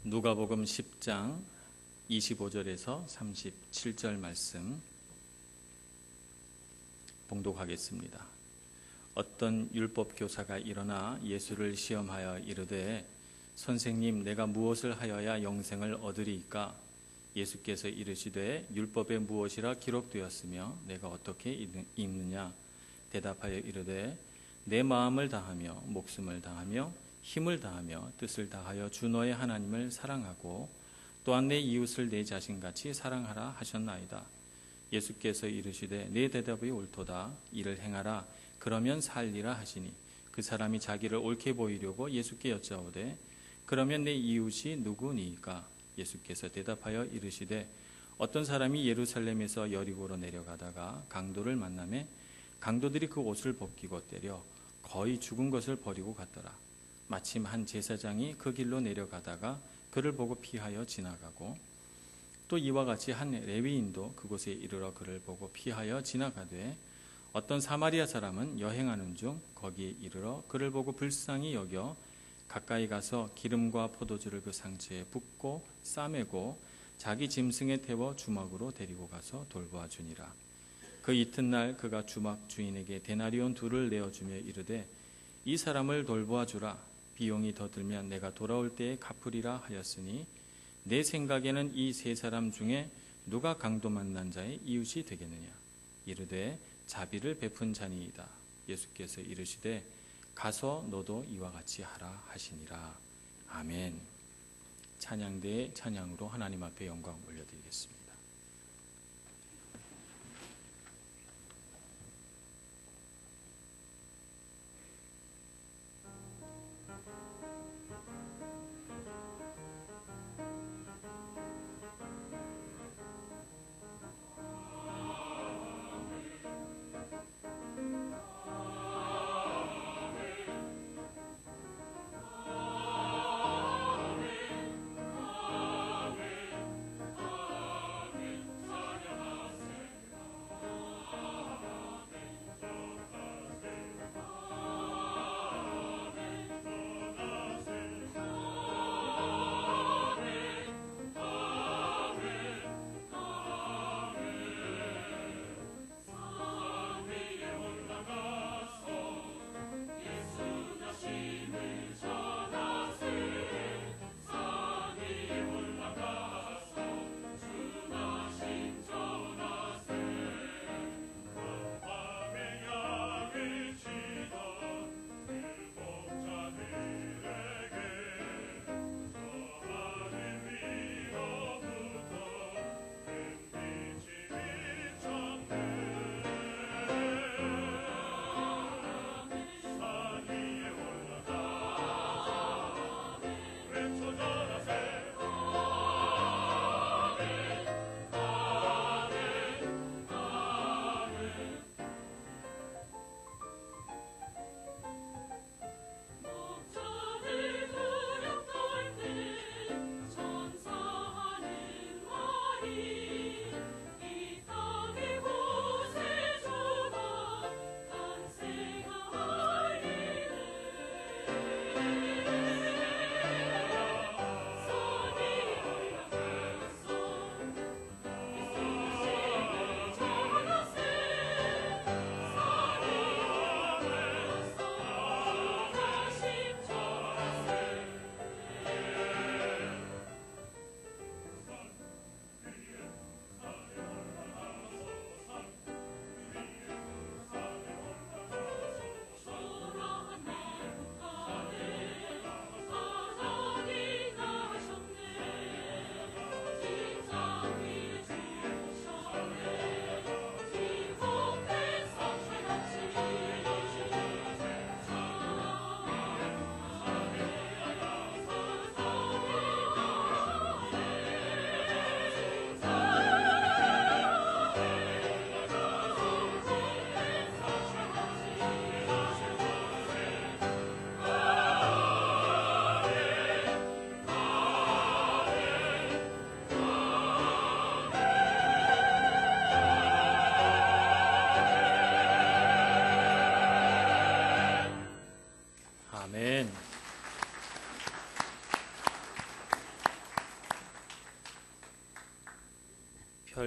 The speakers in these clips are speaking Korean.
누가복음 10장 25절에서 37절 말씀 봉독하겠습니다. 어떤 율법 교사가 일어나 예수를 시험하여 이르되 선생님, 내가 무엇을 하여야 영생을 얻으리이까? 예수께서 이르시되 율법에 무엇이라 기록되었으며 내가 어떻게 읽느냐? 대답하여 이르되 내 마음을 다하며 목숨을 다하며 힘을 다하며 뜻을 다하여 주 너의 하나님을 사랑하고 또한 내 이웃을 내 자신같이 사랑하라 하셨나이다. 예수께서 이르시되 내 대답이 옳도다. 이를 행하라. 그러면 살리라 하시니 그 사람이 자기를 옳게 보이려고 예수께 여짜오되 그러면 내 이웃이 누구니이까? 예수께서 대답하여 이르시되 어떤 사람이 예루살렘에서 여리고로 내려가다가 강도를 만나매 강도들이 그 옷을 벗기고 때려 거의 죽은 것을 버리고 갔더라. 마침 한 제사장이 그 길로 내려가다가 그를 보고 피하여 지나가고 또 이와 같이 한 레위인도 그곳에 이르러 그를 보고 피하여 지나가되 어떤 사마리아 사람은 여행하는 중 거기에 이르러 그를 보고 불쌍히 여겨 가까이 가서 기름과 포도주를 그 상처에 붓고 싸매고 자기 짐승에 태워 주막으로 데리고 가서 돌보아 주니라. 그 이튿날 그가 주막 주인에게 데나리온 2를 내어주며 이르되 이 사람을 돌보아 주라. 비용이 더 들면 내가 돌아올 때에 갚으리라 하였으니 내 생각에는 이 3사람 중에 누가 강도 만난 자의 이웃이 되겠느냐? 이르되 자비를 베푼 자니이다. 예수께서 이르시되 가서 너도 이와 같이 하라 하시니라. 아멘. 찬양대의 찬양으로 하나님 앞에 영광 올려드리겠습니다.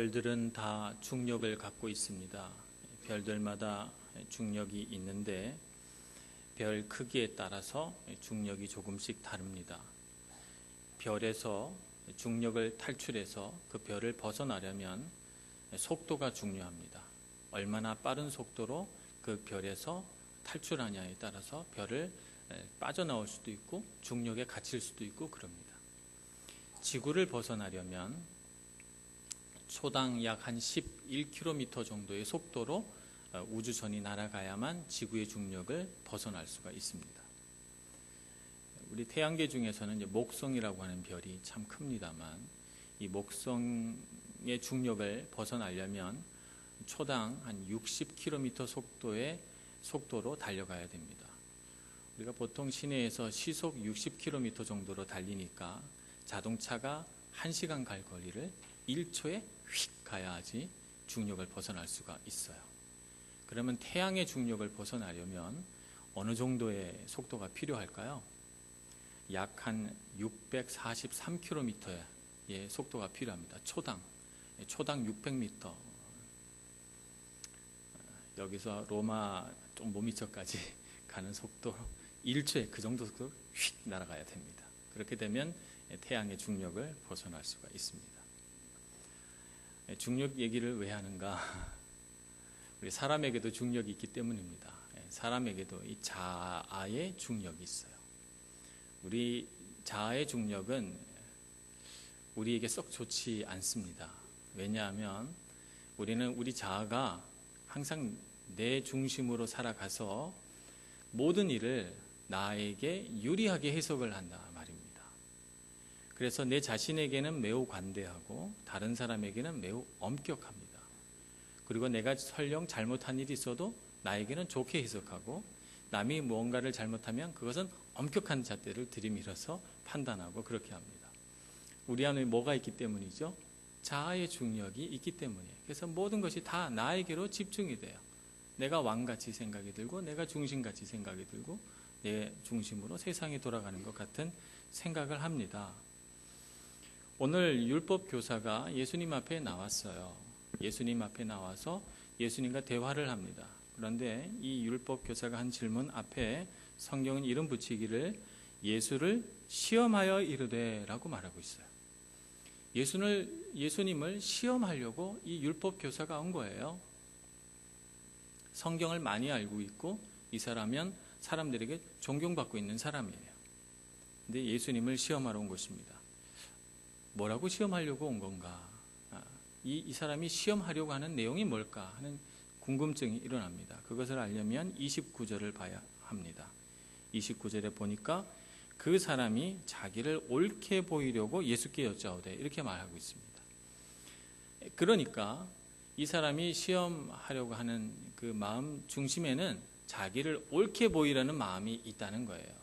별들은 다 중력을 갖고 있습니다. 별들마다 중력이 있는데 별 크기에 따라서 중력이 조금씩 다릅니다. 별에서 중력을 탈출해서 그 별을 벗어나려면 속도가 중요합니다. 얼마나 빠른 속도로 그 별에서 탈출하냐에 따라서 별을 빠져나올 수도 있고 중력에 갇힐 수도 있고 그럽니다. 지구를 벗어나려면 초당 약 한 11km 정도의 속도로 우주선이 날아가야만 지구의 중력을 벗어날 수가 있습니다. 우리 태양계 중에서는 이제 목성이라고 하는 별이 참 큽니다만 이 목성의 중력을 벗어나려면 초당 한 60km 속도의 속도로 달려가야 됩니다. 우리가 보통 시내에서 시속 60km 정도로 달리니까 자동차가 1시간 갈 거리를 1초에 휙 가야지 중력을 벗어날 수가 있어요. 그러면 태양의 중력을 벗어나려면 어느 정도의 속도가 필요할까요? 약 한 643km의 속도가 필요합니다. 초당 600m. 여기서 로마 좀 몸이처까지 가는 속도 1초에 그 정도 속도로 휙 날아가야 됩니다. 그렇게 되면 태양의 중력을 벗어날 수가 있습니다. 중력 얘기를 왜 하는가? 우리 사람에게도 중력이 있기 때문입니다. 사람에게도 이 자아의 중력이 있어요. 우리 자아의 중력은 우리에게 썩 좋지 않습니다. 왜냐하면 우리는 우리 자아가 항상 내 중심으로 살아가서 모든 일을 나에게 유리하게 해석을 한다 말입니다. 그래서 내 자신에게는 매우 관대하고 다른 사람에게는 매우 엄격합니다. 그리고 내가 설령 잘못한 일이 있어도 나에게는 좋게 해석하고 남이 무언가를 잘못하면 그것은 엄격한 잣대를 들이밀어서 판단하고 그렇게 합니다. 우리 안에 뭐가 있기 때문이죠? 자아의 중력이 있기 때문이에요. 그래서 모든 것이 다 나에게로 집중이 돼요. 내가 왕같이 생각이 들고 내가 중심같이 생각이 들고 내 중심으로 세상이 돌아가는 것 같은 생각을 합니다. 오늘 율법 교사가 예수님 앞에 나왔어요. 예수님 앞에 나와서 예수님과 대화를 합니다. 그런데 이 율법 교사가 한 질문 앞에 성경은 이름 붙이기를 예수를 시험하여 이르되 라고 말하고 있어요. 예수님을 시험하려고 이 율법 교사가 온 거예요. 성경을 많이 알고 있고 이 사람은 사람들에게 존경받고 있는 사람이에요. 근데 예수님을 시험하러 온 것입니다. 뭐라고 시험하려고 온 건가? 이 사람이 시험하려고 하는 내용이 뭘까 하는 궁금증이 일어납니다. 그것을 알려면 29절을 봐야 합니다. 29절에 보니까 그 사람이 자기를 옳게 보이려고 예수께 여짜오되 이렇게 말하고 있습니다. 그러니까 이 사람이 시험하려고 하는 그 마음 중심에는 자기를 옳게 보이려는 마음이 있다는 거예요.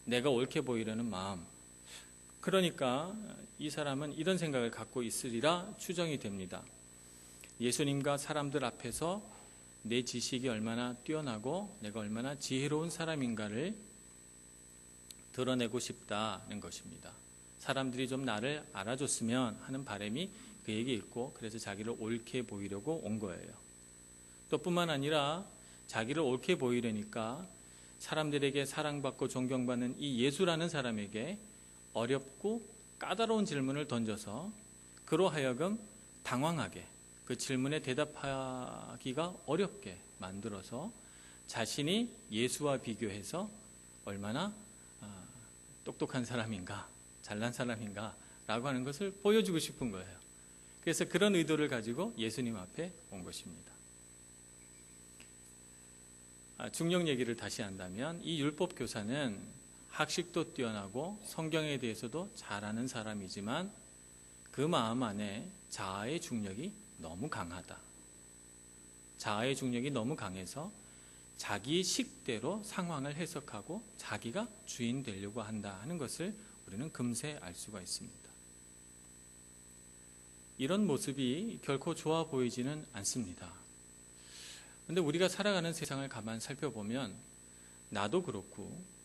내가 옳게 보이려는 마음. 그러니까 이 사람은 이런 생각을 갖고 있으리라 추정이 됩니다. 예수님과 사람들 앞에서 내 지식이 얼마나 뛰어나고 내가 얼마나 지혜로운 사람인가를 드러내고 싶다는 것입니다. 사람들이 좀 나를 알아줬으면 하는 바람이 그에게 있고 그래서 자기를 옳게 보이려고 온 거예요. 또 뿐만 아니라 자기를 옳게 보이려니까 사람들에게 사랑받고 존경받는 이 예수라는 사람에게 어렵고 까다로운 질문을 던져서 그로 하여금 당황하게 그 질문에 대답하기가 어렵게 만들어서 자신이 예수와 비교해서 얼마나 똑똑한 사람인가 잘난 사람인가 라고 하는 것을 보여주고 싶은 거예요. 그래서 그런 의도를 가지고 예수님 앞에 온 것입니다. 중력 얘기를 다시 한다면 이 율법 교사는 학식도 뛰어나고 성경에 대해서도 잘 아는 사람이지만 그 마음 안에 자아의 중력이 너무 강하다. 자아의 중력이 너무 강해서 자기 식대로 상황을 해석하고 자기가 주인 되려고 한다 하는 것을 우리는 금세 알 수가 있습니다. 이런 모습이 결코 좋아 보이지는 않습니다. 그런데 우리가 살아가는 세상을 가만 살펴보면 나도 그렇고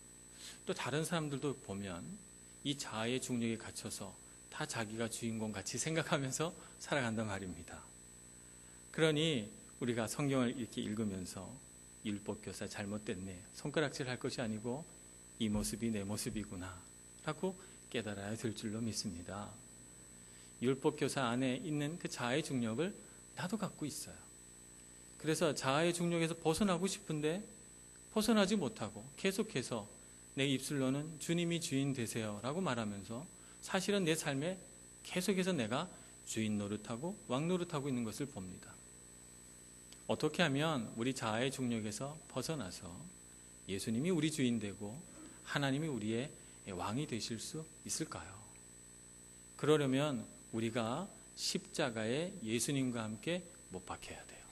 또 다른 사람들도 보면 이 자아의 중력에 갇혀서 다 자기가 주인공 같이 생각하면서 살아간단 말입니다. 그러니 우리가 성경을 이렇게 읽으면서 율법교사 잘못됐네, 손가락질 할 것이 아니고 이 모습이 내 모습이구나 라고 깨달아야 될 줄로 믿습니다. 율법교사 안에 있는 그 자아의 중력을 나도 갖고 있어요. 그래서 자아의 중력에서 벗어나고 싶은데 벗어나지 못하고 계속해서 내 입술로는 주님이 주인 되세요 라고 말하면서 사실은 내 삶에 계속해서 내가 주인 노릇하고 왕 노릇하고 있는 것을 봅니다. 어떻게 하면 우리 자아의 중력에서 벗어나서 예수님이 우리 주인 되고 하나님이 우리의 왕이 되실 수 있을까요? 그러려면 우리가 십자가에 예수님과 함께 못 박혀야 돼요.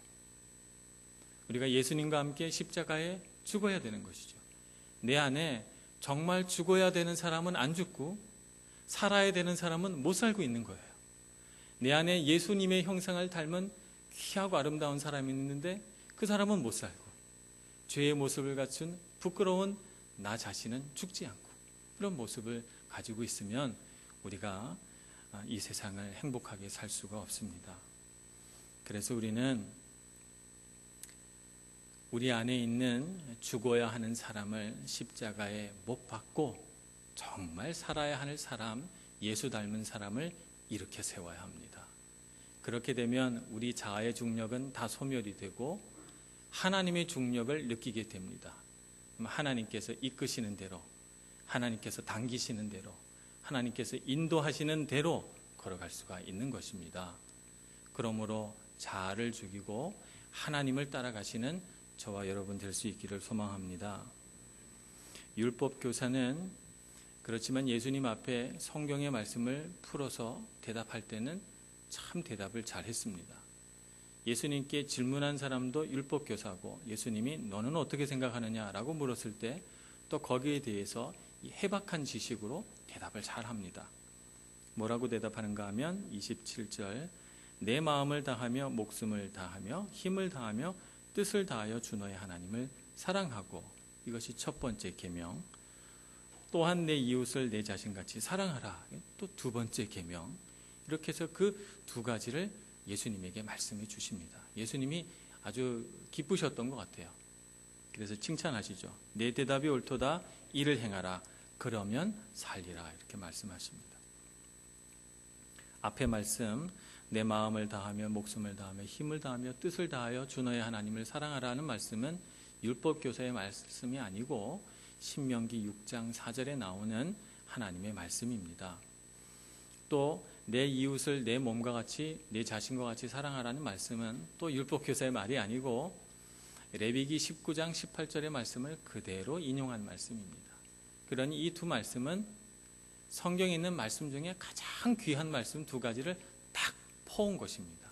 우리가 예수님과 함께 십자가에 죽어야 되는 것이죠. 내 안에 정말 죽어야 되는 사람은 안 죽고 살아야 되는 사람은 못 살고 있는 거예요. 내 안에 예수님의 형상을 닮은 귀하고 아름다운 사람이 있는데 그 사람은 못 살고 죄의 모습을 갖춘 부끄러운 나 자신은 죽지 않고 그런 모습을 가지고 있으면 우리가 이 세상을 행복하게 살 수가 없습니다. 그래서 우리는 우리 안에 있는 죽어야 하는 사람을 십자가에 못 박고 정말 살아야 하는 사람, 예수 닮은 사람을 일으켜 세워야 합니다. 그렇게 되면 우리 자아의 중력은 다 소멸이 되고 하나님의 중력을 느끼게 됩니다. 하나님께서 이끄시는 대로, 하나님께서 당기시는 대로, 하나님께서 인도하시는 대로 걸어갈 수가 있는 것입니다. 그러므로 자아를 죽이고 하나님을 따라가시는 저와 여러분 될 수 있기를 소망합니다. 율법 교사는 그렇지만 예수님 앞에 성경의 말씀을 풀어서 대답할 때는 참 대답을 잘 했습니다. 예수님께 질문한 사람도 율법 교사고 예수님이 너는 어떻게 생각하느냐라고 물었을 때 또 거기에 대해서 해박한 지식으로 대답을 잘 합니다. 뭐라고 대답하는가 하면 27절 내 마음을 다하며 목숨을 다하며 힘을 다하며 뜻을 다하여 주 너의 하나님을 사랑하고 이것이 첫 번째 계명. 또한 내 이웃을 내 자신같이 사랑하라. 또 두 번째 계명. 이렇게 해서 그 두 가지를 예수님에게 말씀해 주십니다. 예수님이 아주 기쁘셨던 것 같아요. 그래서 칭찬하시죠. 내 대답이 옳도다. 이를 행하라. 그러면 살리라. 이렇게 말씀하십니다. 앞에 말씀 내 마음을 다하며 목숨을 다하며 힘을 다하며 뜻을 다하여 주 너의 하나님을 사랑하라는 말씀은 율법교사의 말씀이 아니고 신명기 6장 4절에 나오는 하나님의 말씀입니다. 또 내 이웃을 내 몸과 같이 내 자신과 같이 사랑하라는 말씀은 또 율법교사의 말이 아니고 레위기 19장 18절의 말씀을 그대로 인용한 말씀입니다. 그러니 이 두 말씀은 성경에 있는 말씀 중에 가장 귀한 말씀 두 가지를 딱 퍼온 것입니다.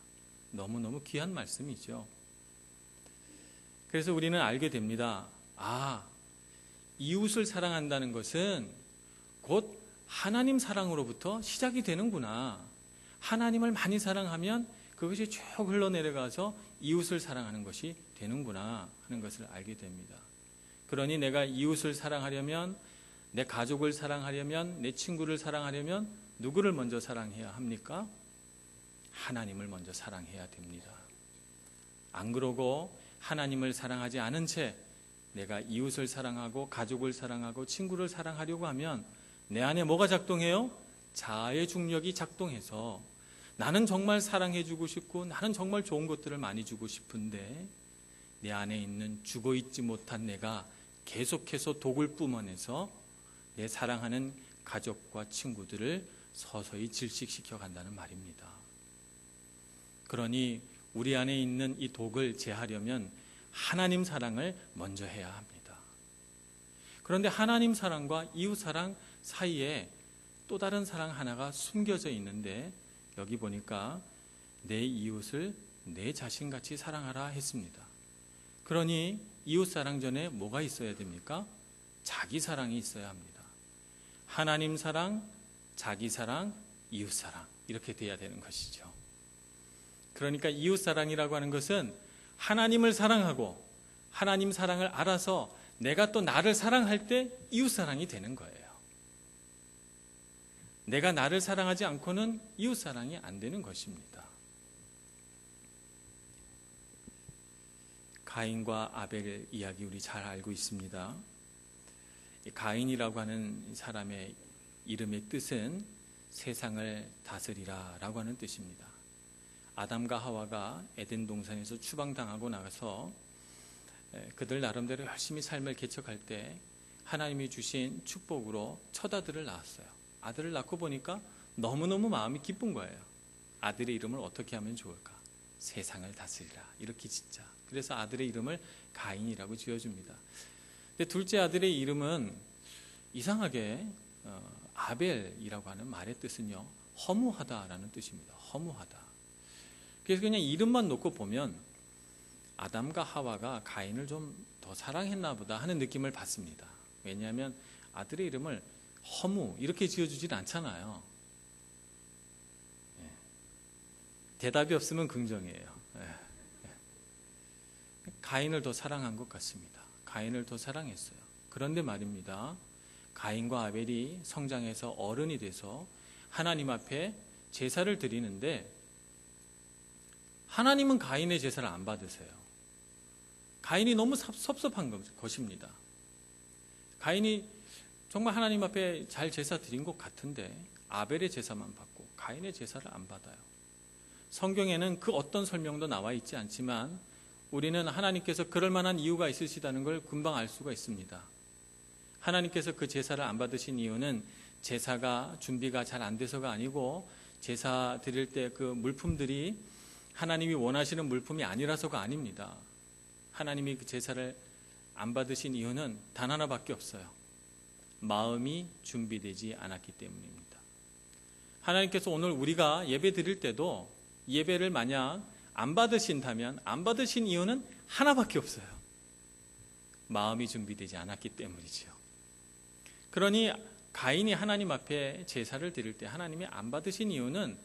너무너무 귀한 말씀이죠. 그래서 우리는 알게 됩니다. 이웃을 사랑한다는 것은 곧 하나님 사랑으로부터 시작이 되는구나. 하나님을 많이 사랑하면 그것이 쭉 흘러내려가서 이웃을 사랑하는 것이 되는구나 하는 것을 알게 됩니다. 그러니 내가 이웃을 사랑하려면, 내 가족을 사랑하려면, 내 친구를 사랑하려면 누구를 먼저 사랑해야 합니까? 하나님을 먼저 사랑해야 됩니다. 안 그러고 하나님을 사랑하지 않은 채 내가 이웃을 사랑하고 가족을 사랑하고 친구를 사랑하려고 하면 내 안에 뭐가 작동해요? 자아의 중력이 작동해서 나는 정말 사랑해주고 싶고 나는 정말 좋은 것들을 많이 주고 싶은데 내 안에 있는 죽어있지 못한 내가 계속해서 독을 뿜어내서 내 사랑하는 가족과 친구들을 서서히 질식시켜 간다는 말입니다. 그러니 우리 안에 있는 이 독을 제하려면 하나님 사랑을 먼저 해야 합니다. 그런데 하나님 사랑과 이웃 사랑 사이에 또 다른 사랑 하나가 숨겨져 있는데 여기 보니까 내 이웃을 내 자신같이 사랑하라 했습니다. 그러니 이웃 사랑 전에 뭐가 있어야 됩니까? 자기 사랑이 있어야 합니다. 하나님 사랑, 자기 사랑, 이웃 사랑 이렇게 돼야 되는 것이죠. 그러니까 이웃 사랑이라고 하는 것은 하나님을 사랑하고 하나님 사랑을 알아서 내가 또 나를 사랑할 때 이웃 사랑이 되는 거예요. 내가 나를 사랑하지 않고는 이웃 사랑이 안 되는 것입니다. 가인과 아벨 이야기 우리 잘 알고 있습니다. 가인이라고 하는 사람의 이름의 뜻은 세상을 다스리라 라고 하는 뜻입니다. 아담과 하와가 에덴 동산에서 추방당하고 나가서 그들 나름대로 열심히 삶을 개척할 때 하나님이 주신 축복으로 첫 아들을 낳았어요. 아들을 낳고 보니까 너무너무 마음이 기쁜 거예요. 아들의 이름을 어떻게 하면 좋을까? 세상을 다스리라 이렇게 짓자. 그래서 아들의 이름을 가인이라고 지어줍니다. 근데 둘째 아들의 이름은 이상하게 아벨이라고 하는 말의 뜻은요, 허무하다라는 뜻입니다. 허무하다. 그래서 그냥 이름만 놓고 보면 아담과 하와가 가인을 좀 더 사랑했나 보다 하는 느낌을 받습니다. 왜냐하면 아들의 이름을 허무 이렇게 지어주질 않잖아요. 대답이 없으면 긍정이에요. 가인을 더 사랑한 것 같습니다. 가인을 더 사랑했어요. 그런데 말입니다. 가인과 아벨이 성장해서 어른이 돼서 하나님 앞에 제사를 드리는데 하나님은 가인의 제사를 안 받으세요. 가인이 너무 섭섭한 것입니다. 가인이 정말 하나님 앞에 잘 제사 드린 것 같은데 아벨의 제사만 받고 가인의 제사를 안 받아요. 성경에는 그 어떤 설명도 나와 있지 않지만 우리는 하나님께서 그럴 만한 이유가 있으시다는 걸 금방 알 수가 있습니다. 하나님께서 그 제사를 안 받으신 이유는 제사가 준비가 잘 안 돼서가 아니고 제사 드릴 때 그 물품들이 하나님이 원하시는 물품이 아니라서가 아닙니다. 하나님이 그 제사를 안 받으신 이유는 단 하나밖에 없어요. 마음이 준비되지 않았기 때문입니다. 하나님께서 오늘 우리가 예배 드릴 때도 예배를 만약 안 받으신다면 안 받으신 이유는 하나밖에 없어요. 마음이 준비되지 않았기 때문이죠. 그러니 가인이 하나님 앞에 제사를 드릴 때 하나님이 안 받으신 이유는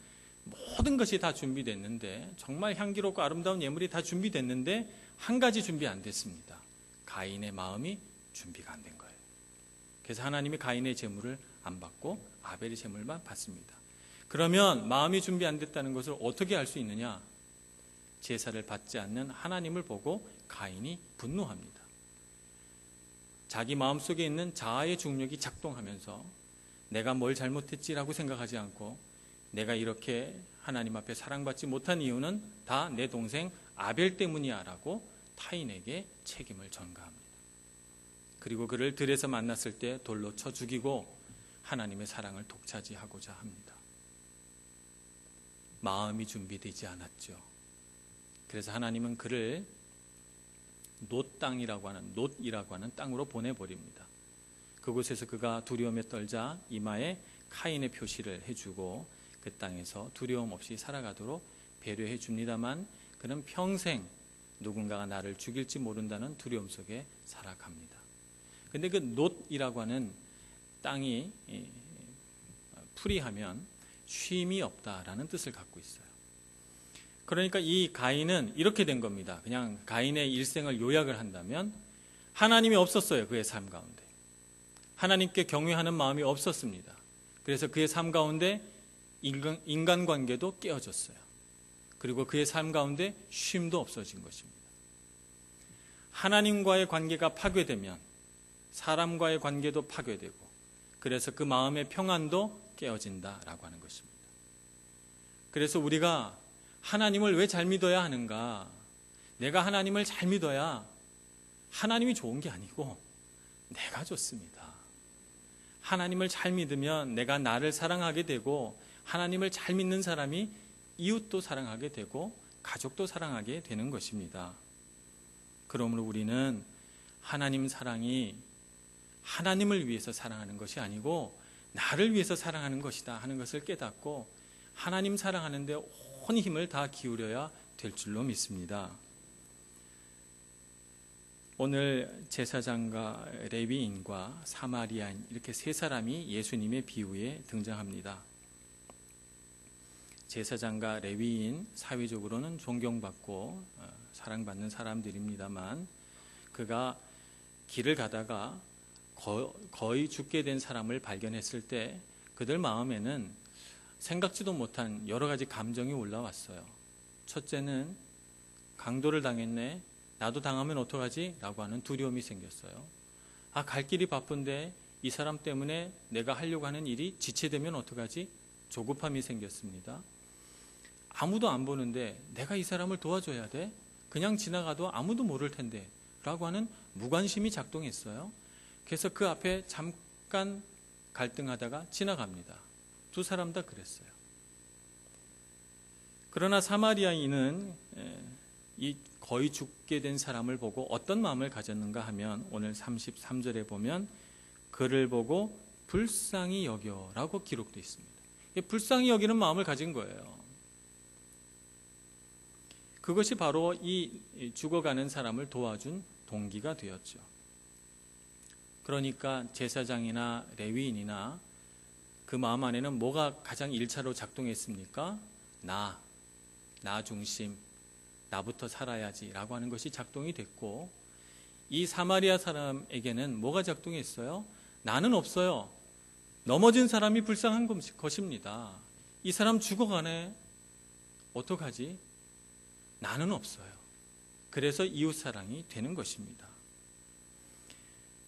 모든 것이 다 준비됐는데 정말 향기롭고 아름다운 예물이 다 준비됐는데 한 가지 준비 안 됐습니다. 가인의 마음이 준비가 안 된 거예요. 그래서 하나님이 가인의 제물을 안 받고 아벨의 제물만 받습니다. 그러면 마음이 준비 안 됐다는 것을 어떻게 알 수 있느냐? 제사를 받지 않는 하나님을 보고 가인이 분노합니다. 자기 마음속에 있는 자아의 중력이 작동하면서 내가 뭘 잘못했지라고 생각하지 않고 내가 이렇게 하나님 앞에 사랑받지 못한 이유는 다 내 동생 아벨 때문이야 라고 타인에게 책임을 전가합니다. 그리고 그를 들에서 만났을 때 돌로 쳐 죽이고 하나님의 사랑을 독차지하고자 합니다. 마음이 준비되지 않았죠. 그래서 하나님은 그를 놋이라고 하는 땅으로 보내버립니다. 그곳에서 그가 두려움에 떨자 이마에 카인의 표시를 해주고 그 땅에서 두려움 없이 살아가도록 배려해 줍니다만 그는 평생 누군가가 나를 죽일지 모른다는 두려움 속에 살아갑니다. 근데 그 놋이라고 하는 땅이 풀이하면 쉼이 없다라는 뜻을 갖고 있어요. 그러니까 이 가인은 이렇게 된 겁니다. 그냥 가인의 일생을 요약을 한다면 하나님이 없었어요. 그의 삶 가운데. 하나님께 경외하는 마음이 없었습니다. 그래서 그의 삶 가운데 인간관계도 깨어졌어요. 그리고 그의 삶 가운데 쉼도 없어진 것입니다. 하나님과의 관계가 파괴되면 사람과의 관계도 파괴되고 그래서 그 마음의 평안도 깨어진다라고 하는 것입니다. 그래서 우리가 하나님을 왜 잘 믿어야 하는가? 내가 하나님을 잘 믿어야 하나님이 좋은 게 아니고 내가 좋습니다. 하나님을 잘 믿으면 내가 나를 사랑하게 되고 하나님을 잘 믿는 사람이 이웃도 사랑하게 되고 가족도 사랑하게 되는 것입니다. 그러므로 우리는 하나님 사랑이 하나님을 위해서 사랑하는 것이 아니고 나를 위해서 사랑하는 것이다 하는 것을 깨닫고 하나님 사랑하는 데 온 힘을 다 기울여야 될 줄로 믿습니다. 오늘 제사장과 레위인과 사마리아인 이렇게 세 사람이 예수님의 비유에 등장합니다. 제사장과 레위인 사회적으로는 존경받고 사랑받는 사람들입니다만 그가 길을 가다가 거의 죽게 된 사람을 발견했을 때 그들 마음에는 생각지도 못한 여러 가지 감정이 올라왔어요. 첫째는 강도를 당했네, 나도 당하면 어떡하지? 라고 하는 두려움이 생겼어요. 갈 길이 바쁜데 이 사람 때문에 내가 하려고 하는 일이 지체되면 어떡하지? 조급함이 생겼습니다. 아무도 안 보는데 내가 이 사람을 도와줘야 돼? 그냥 지나가도 아무도 모를 텐데 라고 하는 무관심이 작동했어요. 그래서 그 앞에 잠깐 갈등하다가 지나갑니다. 두 사람 다 그랬어요. 그러나 사마리아인은 이 거의 죽게 된 사람을 보고 어떤 마음을 가졌는가 하면 오늘 33절에 보면 그를 보고 불쌍히 여겨라고 기록되어 있습니다. 불쌍히 여기는 마음을 가진 거예요. 그것이 바로 이 죽어가는 사람을 도와준 동기가 되었죠. 그러니까 제사장이나 레위인이나 그 마음 안에는 뭐가 가장 1차로 작동했습니까? 나 중심, 나부터 살아야지 라고 하는 것이 작동이 됐고, 이 사마리아 사람에게는 뭐가 작동했어요? 나는 없어요. 넘어진 사람이 불쌍한 것입니다. 이 사람 죽어가네. 어떡하지? 나는 없어요. 그래서 이웃사랑이 되는 것입니다.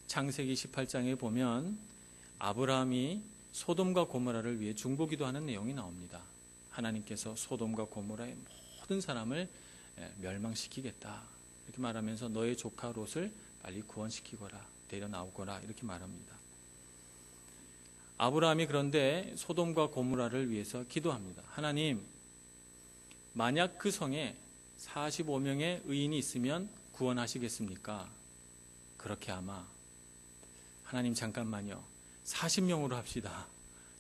창세기 18장에 보면 아브라함이 소돔과 고모라를 위해 중보기도하는 내용이 나옵니다. 하나님께서 소돔과 고모라의 모든 사람을 멸망시키겠다 이렇게 말하면서 너의 조카 롯을 빨리 구원시키거라, 데려나오거라 이렇게 말합니다. 아브라함이 그런데 소돔과 고모라를 위해서 기도합니다. 하나님, 만약 그 성에 45명의 의인이 있으면 구원하시겠습니까? 그렇게 아마. 하나님 잠깐만요. 40명으로 합시다.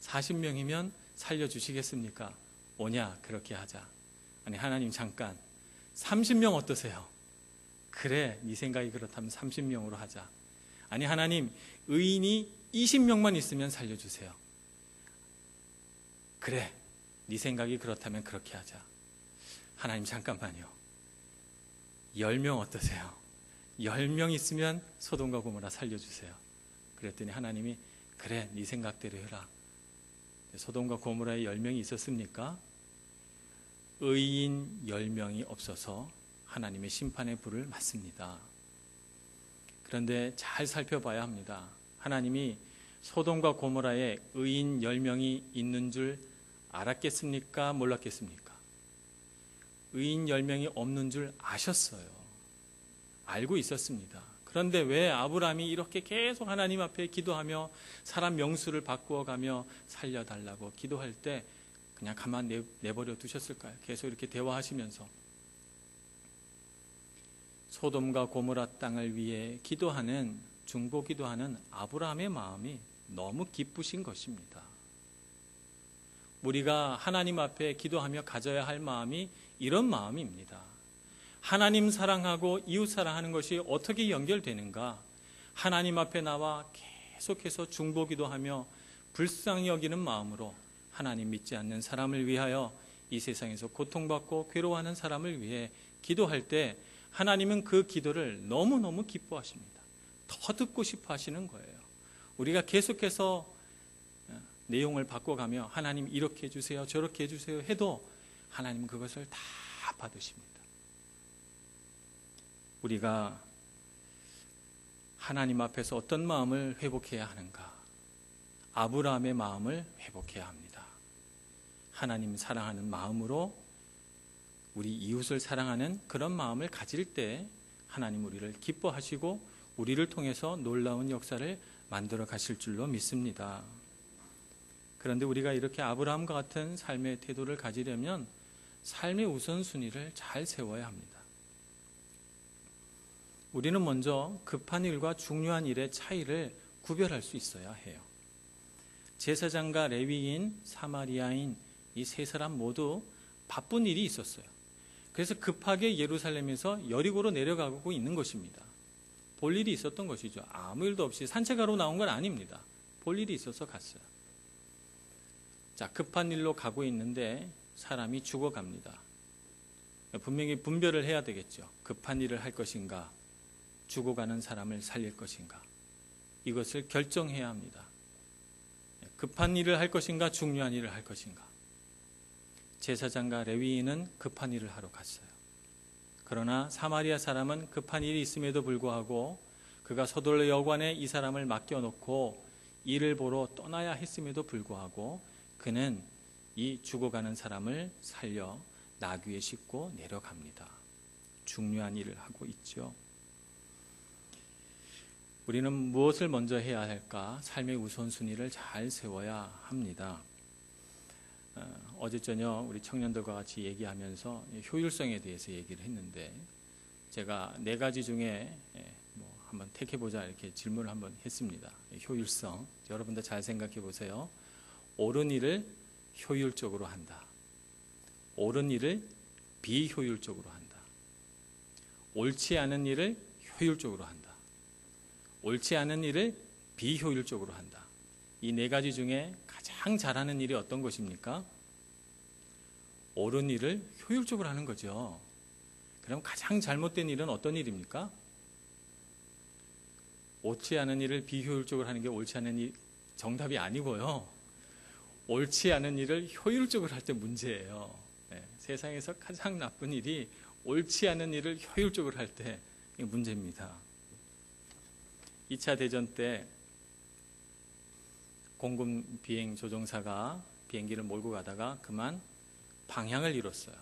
40명이면 살려주시겠습니까? 오냐, 그렇게 하자. 아니, 하나님 잠깐 30명 어떠세요? 그래, 네 생각이 그렇다면 30명으로 하자. 아니, 하나님 의인이 20명만 있으면 살려주세요. 그래, 네 생각이 그렇다면 그렇게 하자. 하나님 잠깐만요. 10명 어떠세요? 10명 있으면 소돔과 고모라 살려주세요. 그랬더니 하나님이 그래, 네 생각대로 해라. 소돔과 고모라에 10명이 있었습니까? 의인 10명이 없어서 하나님의 심판의 불을 맞습니다. 그런데 잘 살펴봐야 합니다. 하나님이 소돔과 고모라에 의인 10명이 있는 줄 알았겠습니까? 몰랐겠습니까? 의인 10명이 없는 줄 아셨어요. 알고 있었습니다. 그런데 왜 아브라함이 이렇게 계속 하나님 앞에 기도하며 사람 명수를 바꾸어가며 살려달라고 기도할 때 그냥 가만 내버려 두셨을까요? 계속 이렇게 대화하시면서 소돔과 고모라 땅을 위해 기도하는, 중보 기도하는 아브라함의 마음이 너무 기쁘신 것입니다. 우리가 하나님 앞에 기도하며 가져야 할 마음이 이런 마음입니다. 하나님 사랑하고 이웃 사랑하는 것이 어떻게 연결되는가? 하나님 앞에 나와 계속해서 중보 기도하며 불쌍히 여기는 마음으로 하나님 믿지 않는 사람을 위하여 이 세상에서 고통받고 괴로워하는 사람을 위해 기도할 때 하나님은 그 기도를 너무너무 기뻐하십니다. 더 듣고 싶어 하시는 거예요. 우리가 계속해서 내용을 바꿔가며 하나님 이렇게 해주세요, 저렇게 해주세요 해도 하나님은 그것을 다 받으십니다. 우리가 하나님 앞에서 어떤 마음을 회복해야 하는가? 아브라함의 마음을 회복해야 합니다. 하나님 사랑하는 마음으로 우리 이웃을 사랑하는 그런 마음을 가질 때 하나님 우리를 기뻐하시고 우리를 통해서 놀라운 역사를 만들어 가실 줄로 믿습니다. 그런데 우리가 이렇게 아브라함과 같은 삶의 태도를 가지려면 삶의 우선순위를 잘 세워야 합니다. 우리는 먼저 급한 일과 중요한 일의 차이를 구별할 수 있어야 해요. 제사장과 레위인, 사마리아인 이 세 사람 모두 바쁜 일이 있었어요. 그래서 급하게 예루살렘에서 여리고로 내려가고 있는 것입니다. 볼 일이 있었던 것이죠. 아무 일도 없이 산책하러 나온 건 아닙니다. 볼 일이 있어서 갔어요. 자, 급한 일로 가고 있는데 사람이 죽어갑니다. 분명히 분별을 해야 되겠죠. 급한 일을 할 것인가, 죽어가는 사람을 살릴 것인가, 이것을 결정해야 합니다. 급한 일을 할 것인가 중요한 일을 할 것인가. 제사장과 레위인은 급한 일을 하러 갔어요. 그러나 사마리아 사람은 급한 일이 있음에도 불구하고 그가 서둘러 여관에 이 사람을 맡겨놓고 일을 보러 떠나야 했음에도 불구하고 그는 이 죽어가는 사람을 살려 나귀에 싣고 내려갑니다. 중요한 일을 하고 있죠. 우리는 무엇을 먼저 해야 할까? 삶의 우선순위를 잘 세워야 합니다. 어제 저녁 우리 청년들과 같이 얘기하면서 효율성에 대해서 얘기를 했는데 제가 4가지 중에 한번 택해보자 이렇게 질문을 한번 했습니다. 효율성. 여러분들 잘 생각해 보세요. 옳은 일을 효율적으로 한다. 옳은 일을 비효율적으로 한다. 옳지 않은 일을 효율적으로 한다. 옳지 않은 일을 비효율적으로 한다. 이 4가지 중에 가장 잘하는 일이 어떤 것입니까? 옳은 일을 효율적으로 하는 거죠. 그럼 가장 잘못된 일은 어떤 일입니까? 옳지 않은 일을 비효율적으로 하는 게 옳지 않은 일 정답이 아니고요. 옳지 않은 일을 효율적으로 할 때 문제예요. 세상에서 가장 나쁜 일이 옳지 않은 일을 효율적으로 할 때 문제입니다. 2차 대전 때 공군 비행 조종사가 비행기를 몰고 가다가 그만 방향을 잃었어요.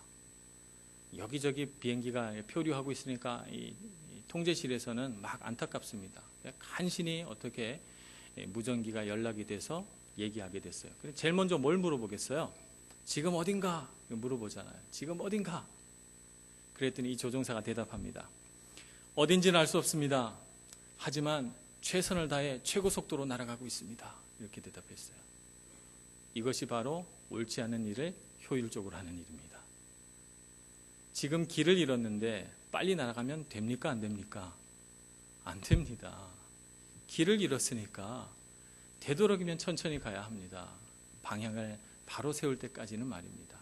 여기저기 비행기가 표류하고 있으니까 이 통제실에서는 막 안타깝습니다. 간신히 어떻게 무전기가 연락이 돼서 얘기하게 됐어요. 제일 먼저 뭘 물어보겠어요? 지금 어딘가? 물어보잖아요. 지금 어딘가? 그랬더니 이 조종사가 대답합니다. 어딘지는 알 수 없습니다. 하지만 최선을 다해 최고 속도로 날아가고 있습니다. 이렇게 대답했어요. 이것이 바로 옳지 않은 일을 효율적으로 하는 일입니다. 지금 길을 잃었는데 빨리 날아가면 됩니까? 안 됩니까? 안 됩니다. 길을 잃었으니까 되도록이면 천천히 가야 합니다. 방향을 바로 세울 때까지는 말입니다.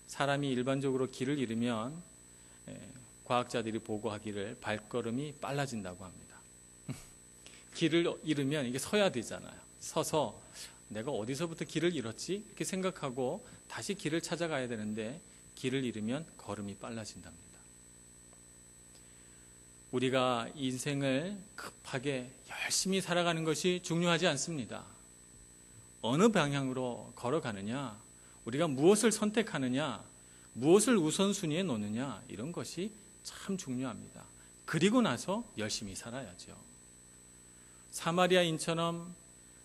사람이 일반적으로 길을 잃으면 과학자들이 보고하기를 발걸음이 빨라진다고 합니다. 길을 잃으면 이게 서야 되잖아요. 서서 내가 어디서부터 길을 잃었지? 이렇게 생각하고 다시 길을 찾아가야 되는데 길을 잃으면 걸음이 빨라진답니다. 우리가 인생을 급하게 열심히 살아가는 것이 중요하지 않습니다. 어느 방향으로 걸어가느냐, 우리가 무엇을 선택하느냐, 무엇을 우선순위에 놓느냐 이런 것이 참 중요합니다. 그리고 나서 열심히 살아야죠. 사마리아인처럼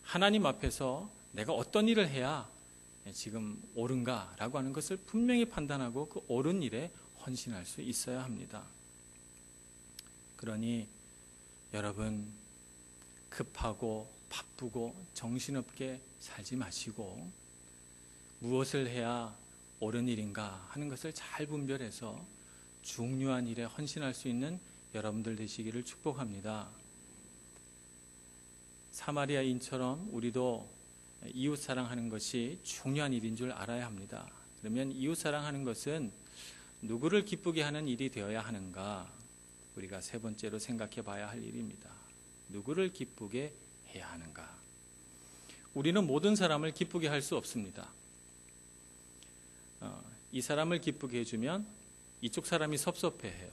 하나님 앞에서 내가 어떤 일을 해야 지금 옳은가라고 하는 것을 분명히 판단하고 그 옳은 일에 헌신할 수 있어야 합니다. 그러니 여러분 급하고 바쁘고 정신없게 살지 마시고 무엇을 해야 옳은 일인가 하는 것을 잘 분별해서 중요한 일에 헌신할 수 있는 여러분들 되시기를 축복합니다. 사마리아인처럼 우리도 이웃 사랑하는 것이 중요한 일인 줄 알아야 합니다. 그러면 이웃 사랑하는 것은 누구를 기쁘게 하는 일이 되어야 하는가? 우리가 3번째로 생각해 봐야 할 일입니다. 누구를 기쁘게 해야 하는가? 우리는 모든 사람을 기쁘게 할 수 없습니다. 이 사람을 기쁘게 해주면 이쪽 사람이 섭섭해해요.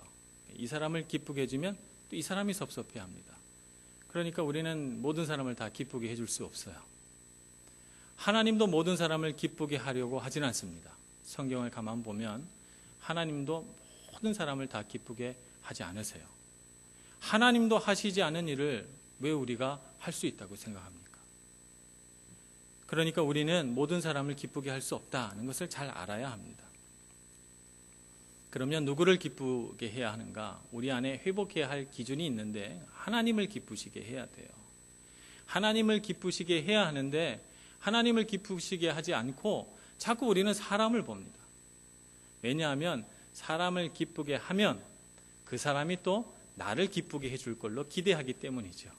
이 사람을 기쁘게 해주면 또 이 사람이 섭섭해합니다. 그러니까 우리는 모든 사람을 다 기쁘게 해줄 수 없어요. 하나님도 모든 사람을 기쁘게 하려고 하진 않습니다. 성경을 가만 보면 하나님도 모든 사람을 다 기쁘게 하지 않으세요. 하나님도 하시지 않은 일을 왜 우리가 할 수 있다고 생각합니까? 그러니까 우리는 모든 사람을 기쁘게 할 수 없다는 것을 잘 알아야 합니다. 그러면 누구를 기쁘게 해야 하는가? 우리 안에 회복해야 할 기준이 있는데 하나님을 기쁘시게 해야 돼요. 하나님을 기쁘시게 해야 하는데 하나님을 기쁘시게 하지 않고 자꾸 우리는 사람을 봅니다. 왜냐하면 사람을 기쁘게 하면 그 사람이 또 나를 기쁘게 해줄 걸로 기대하기 때문이죠.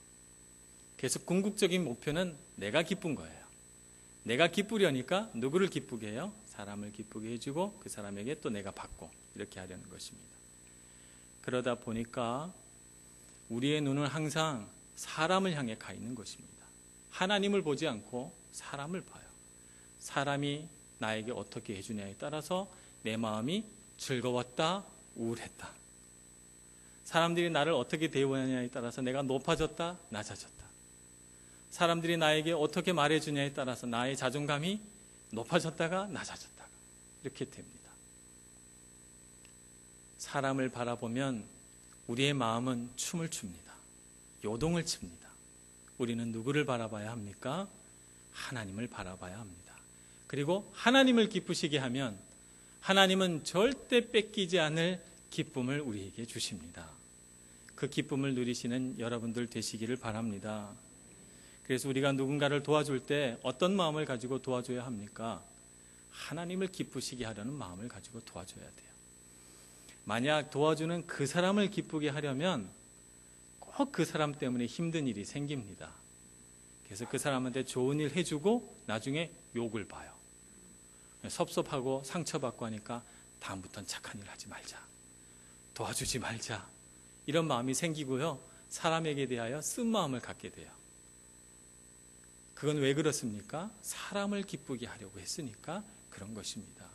그래서 궁극적인 목표는 내가 기쁜 거예요. 내가 기쁘려니까 누구를 기쁘게 해요? 사람을 기쁘게 해주고 그 사람에게 또 내가 받고 이렇게 하려는 것입니다. 그러다 보니까 우리의 눈은 항상 사람을 향해 가 있는 것입니다. 하나님을 보지 않고 사람을 봐요. 사람이 나에게 어떻게 해주냐에 따라서 내 마음이 즐거웠다, 우울했다. 사람들이 나를 어떻게 대우하냐에 따라서 내가 높아졌다, 낮아졌다. 사람들이 나에게 어떻게 말해주냐에 따라서 나의 자존감이 높아졌다가 낮아졌다가 이렇게 됩니다. 사람을 바라보면 우리의 마음은 춤을 춥니다. 요동을 칩니다. 우리는 누구를 바라봐야 합니까? 하나님을 바라봐야 합니다. 그리고 하나님을 기쁘시게 하면 하나님은 절대 뺏기지 않을 기쁨을 우리에게 주십니다. 그 기쁨을 누리시는 여러분들 되시기를 바랍니다. 그래서 우리가 누군가를 도와줄 때 어떤 마음을 가지고 도와줘야 합니까? 하나님을 기쁘시게 하려는 마음을 가지고 도와줘야 돼요. 만약 도와주는 그 사람을 기쁘게 하려면 꼭 그 사람 때문에 힘든 일이 생깁니다. 그래서 그 사람한테 좋은 일 해주고 나중에 욕을 봐요. 섭섭하고 상처받고 하니까 다음부터는 착한 일 하지 말자, 도와주지 말자, 이런 마음이 생기고요. 사람에게 대하여 쓴 마음을 갖게 돼요. 그건 왜 그렇습니까? 사람을 기쁘게 하려고 했으니까 그런 것입니다.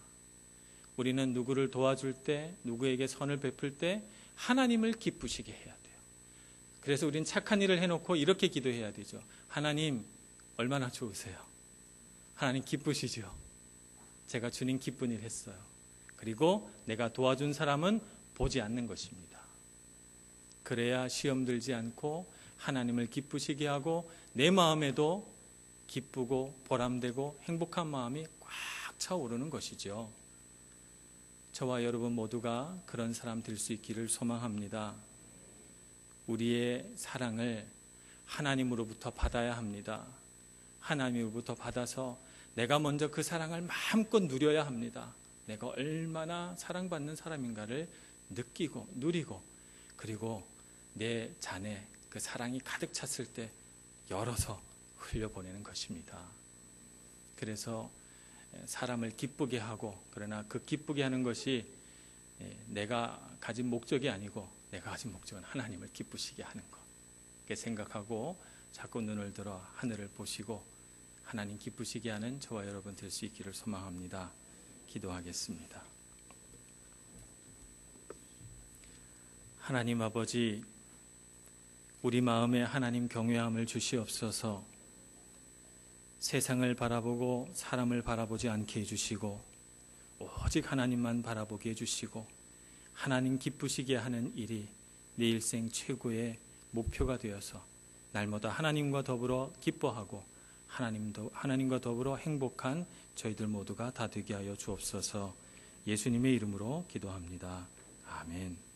우리는 누구를 도와줄 때, 누구에게 선을 베풀 때 하나님을 기쁘시게 해야 돼요. 그래서 우리는 착한 일을 해놓고 이렇게 기도해야 되죠. 하나님, 얼마나 좋으세요? 하나님 기쁘시죠? 제가 주님 기쁜 일 했어요. 그리고 내가 도와준 사람은 보지 않는 것입니다. 그래야 시험 들지 않고 하나님을 기쁘시게 하고 내 마음에도 기쁘고 보람되고 행복한 마음이 꽉 차오르는 것이죠. 저와 여러분 모두가 그런 사람 될 수 있기를 소망합니다. 우리의 사랑을 하나님으로부터 받아야 합니다. 하나님으로부터 받아서 내가 먼저 그 사랑을 마음껏 누려야 합니다. 내가 얼마나 사랑받는 사람인가를 느끼고 누리고, 그리고 내 잔에 그 사랑이 가득 찼을 때 열어서 흘려보내는 것입니다. 그래서 사람을 기쁘게 하고, 그러나 그 기쁘게 하는 것이 내가 가진 목적이 아니고 내가 가진 목적은 하나님을 기쁘시게 하는 것, 이렇게 생각하고 자꾸 눈을 들어 하늘을 보시고 하나님 기쁘시게 하는 저와 여러분 될 수 있기를 소망합니다. 기도하겠습니다. 하나님 아버지, 우리 마음에 하나님 경외함을 주시옵소서. 세상을 바라보고 사람을 바라보지 않게 해주시고 오직 하나님만 바라보게 해주시고 하나님 기쁘시게 하는 일이 내 일생 최고의 목표가 되어서 날마다 하나님과 더불어 기뻐하고 하나님과 더불어 행복한 저희들 모두가 다 되게 하여 주옵소서. 예수님의 이름으로 기도합니다. 아멘.